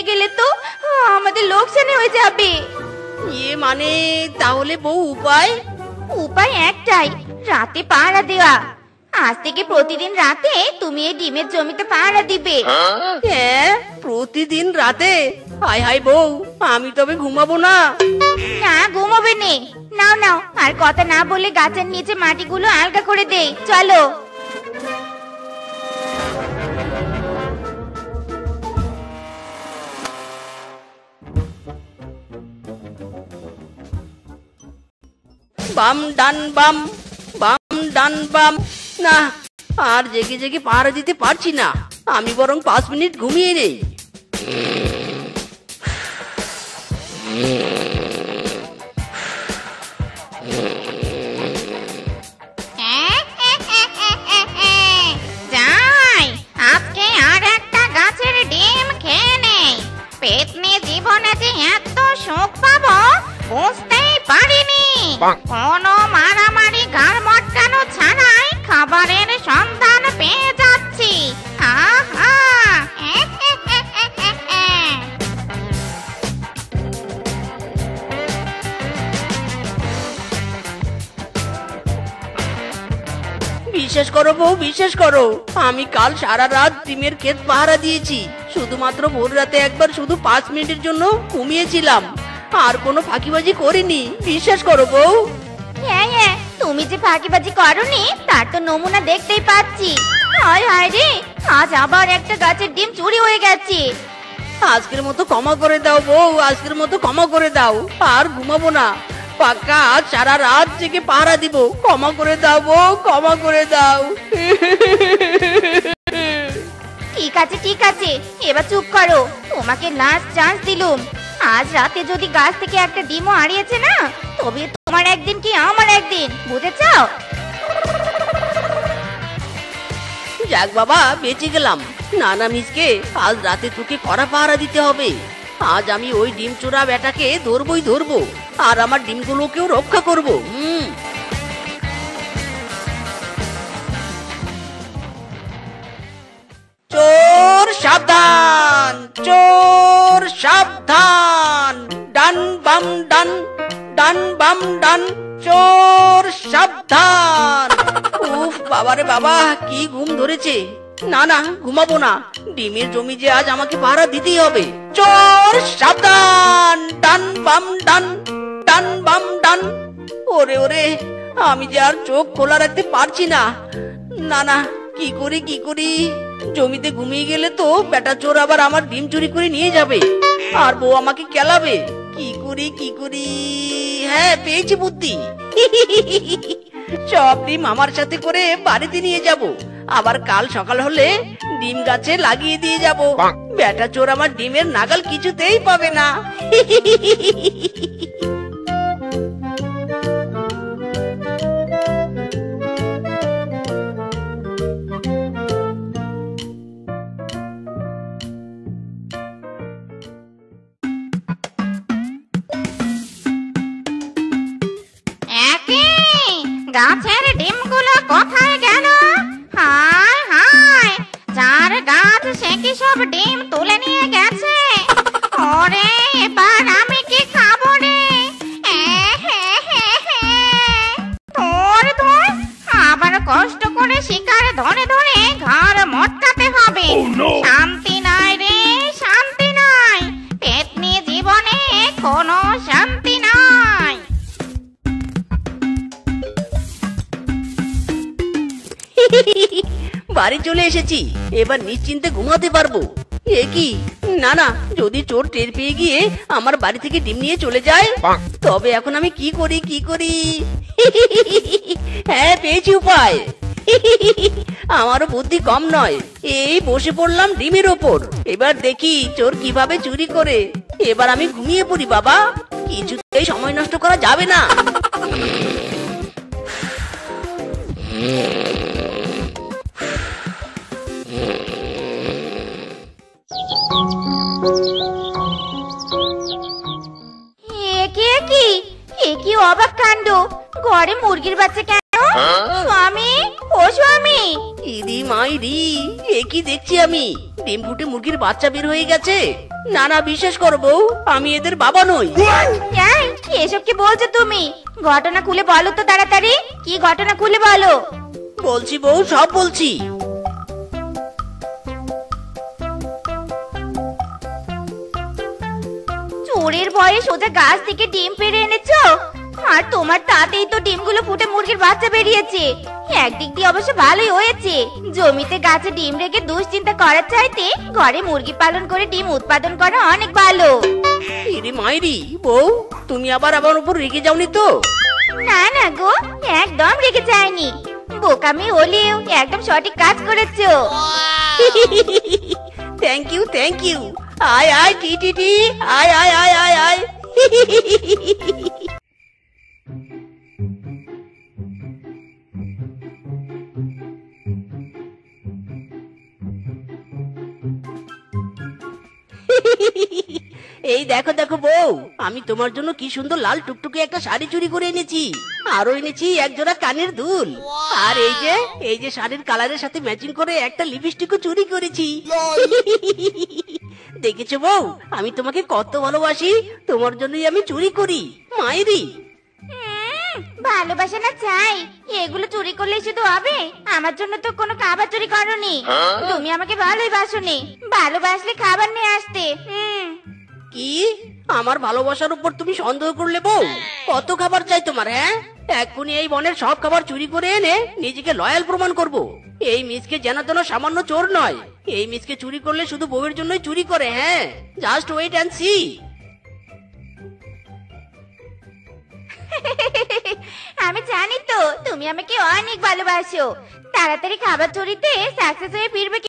নিয়ে গেলে তো আমাদের লোকসানি হয়ে যাবে। মানে তাহলে বউ উপায়? উপায় একটাই, রাতে পাহারা দেওয়া। আজ থেকে প্রতিদিন রাতে তুমি এই ডিমের জমিতে পাহারা দিবে। হ্যাঁ, প্রতিদিন রাতে? হায় হায় বউ, আমি তবে ঘুমাবো না। না, ঘুমাবে নে। নাও নাও, আর কথা না বলে গাছের নিচে মাটিগুলো আলগা করে দেই, চলো। বাম ডান বাম, বাম ডান বাম। না, আর জেগে জেগে পাহারা দিতে পারছি না। আমি বরং 5 মিনিট ঘুমিয়ে নেই। যাই, আজকে আর একটা গাছের ডিম খেয়ে নেই। পেতনি জীবনে যে এত সুখ পাবো বুঝতেই পারিনি। কোনো মারামারি গাড় মটকানো ছাড়াই খাবারের সন্ধান পেয়ে যাচ্ছি। আহা! বিশ্বাস করো বউ, বিশ্বাস করো, আমি কাল সারা রাত ডিমের ক্ষেত পাহারা দিয়েছি। শুধুমাত্র ভোর রাতে একবার শুধু 5 মিনিটের জন্য ঘুমিয়েছিলাম, আর কোনো ফাঁকিবাজি করিনি। বিশ্বাস করো বউ। হ্যাঁ হ্যাঁ, তুমি যে ফাঁকিবাজি করনি তার তো নমুনা দেখতেই পাচ্ছি। হায় হায় রে, আজ আবার একটা গাছের ডিম চুরি হয়ে গেছে। আজকের মতো ক্ষমা করে দাও বউ, আজকের মতো ক্ষমা করে দাও। আর ঘুমাবো না, পাক্কা আজ সারা রাত জেগে পাহারা দিব। ক্ষমা করে দাও বউ, ক্ষমা করে দাও। ঠিক আছে ঠিক আছে, এবার চুপ করো। তোমাকে লাস্ট চান্স দিলুম। আজ রাতে যদি গাছ থেকে একটা ডিমও হারিয়েছে না, তবে তোমার একদিন কি আমার একদিন, বুঝেছো? যাক বাবা, বেঁচে গেলাম। নানা মিসকে আজ রাতে তোকে কড়া পাহারা দিতে হবে। আজ আমি ওই ডিম চোরা বেটাকে ধরবই ধরবো, আর আমার ডিমগুলোকেও রক্ষা করবো। চোর সাবধান, চোর সাবধান, ডান বাম ডান, ডান বাম ডান, চোর সাবধান। উফ বাবারে বাবা, কি ঘুম ধরেছে। না না, ঘুমাবো না। ডিমের জমি যে আজ আমাকে পাহারা দিতেই হবে। চোর সাবধান, ডান বাম ডান, ডান বাম ডান। ওরে ওরে, আমি যে আর চোখ খোলা রাখতে পারছি না। না না, কি করি কি করি। জমিতে ঘুমিয়ে গেলে তো বেটা চোর আবার আমার ডিম চুরি করে নিয়ে যাবে, আর বউ আমাকে কেলাবে। কি করি কি করি। হ্যাঁ, পেয়েছি বুদ্ধি। সব ডিম আমার সাথে করে বাড়িতে নিয়ে যাব, আবার কাল সকাল হলে ডিম গাছে লাগিয়ে দিয়ে যাব। বেটা চোর আমার ডিমের নাগাল কিছুতেই পাবে না। গাছের ডিমগুলো কোথায় গেল? হায় হায়, যার গাছ সে কি সব ডিম তুলে নিয়ে গেছে। ওরে, এবার আমি কি খাবো রে? তোর তোর আবার কষ্ট করে শিকার ধরে ধরে ঘর মটকাতে হবে। শান্তি নাই রে, শান্তি নাই। পেতনি জীবনে কোনো শান্তি নাই। বাড়ি চলে এসেছি, এবার নিশ্চিন্তে ঘুমাতে পারবো। এ কি, না না, যদি চোর টের পেয়ে গিয়ে আমার বাড়ি থেকে ডিম নিয়ে চলে যায়, তবে এখন আমি কি করি কি করি। হ্যাঁ, পেয়েছি উপায়। আমারও বুদ্ধি কম নয়। এই বসে পড়লাম ডিমের ওপর। এবার দেখি চোর কিভাবে চুরি করে। এবার আমি ঘুমিয়ে পড়ি বাবা, কিছুতেই সময় নষ্ট করা যাবে না। কি অবাক কাণ্ড! ঘরে মুরগির বাচ্চা কেন? স্বামী, ও স্বামী, ইদি মাইরি, এ কি দেখছি আমি? ডিম ফুটে মুরগির বাচ্চা বের হয়ে গেছে। না না, বিশ্বাস করো বউ, আমি এদের বাবা নই। এই, এসব কি বলছো তুমি? ঘটনা খুলে বলো তো তাড়াতাড়ি, কি ঘটনা খুলে বলো। বলছি বউ, সব বলছি। চোরের ভয়ে সোজা গাছ থেকে ডিম পেড়ে এনেছো, আর তোমার তাতেই তো ডিমগুলো ফুটে মুরগির বাচ্চা বেরিয়েছে। একদিক দিয়ে অবশ্য ভালোই হয়েছে, জমিতে গাছে ডিম রেখে দুশ্চিন্তা করার চাইতে ঘরে মুরগি পালন করে ডিম উৎপাদন করা অনেক ভালো। ইরে মাইরি, বউ তুমি আবার আমার উপর রেগে যাওনি তো? না না গো, একদম রেগে যায়নি। বোকামি হলেও একদম সঠিক কাজ করেছো। Thank you, thank you. আয় আয় টি টি টি, আয় আয় আয় আয় আয়। এই দেখো দেখো বউ, আমি তোমার জন্য কি সুন্দর লাল টুকটুকে একটা শাড়ি চুরি করে এনেছি। আরো এনেছি এক জোড়া কানের দুল। আর এই যে শাড়ির কালারের সাথে ম্যাচিং করে একটা লিপস্টিকও চুরি করেছি। দেখেছো বউ, আমি তোমাকে কত ভালোবাসি, তোমার জন্যই আমি চুরি করি মায়েরি। ভালোবাসা না চাই, এগুলো চুরি করলে শুধু হবে? আমার জন্য তো কোনো খাবার চুরি করনি। তুমি আমাকে ভালোই বাসনি, ভালোবাসলে খাবার নিয়ে আসতে। কি, আমার ভালোবাসার উপর তুমি সন্দেহ করলে বউ? কত খাবার চাই তোমার? হ্যাঁ, এক্ষুনি এই বনের সব খাবার চুরি করে এনে নিজেকে লয়াল প্রমাণ করব। এই মিসকে যেন তেন সামান্য চোর নয়। এই মিসকে চুরি করলে শুধু বউয়ের জন্যই চুরি করে। হ্যাঁ, জাস্ট ওয়েট অ্যান্ড সি। আমি জানি তো তুমি আমাকে অনেক ভালোবাসো। তাড়াতাড়ি খাবার চুরিতে সাকসেস হয়ে ফিরবে।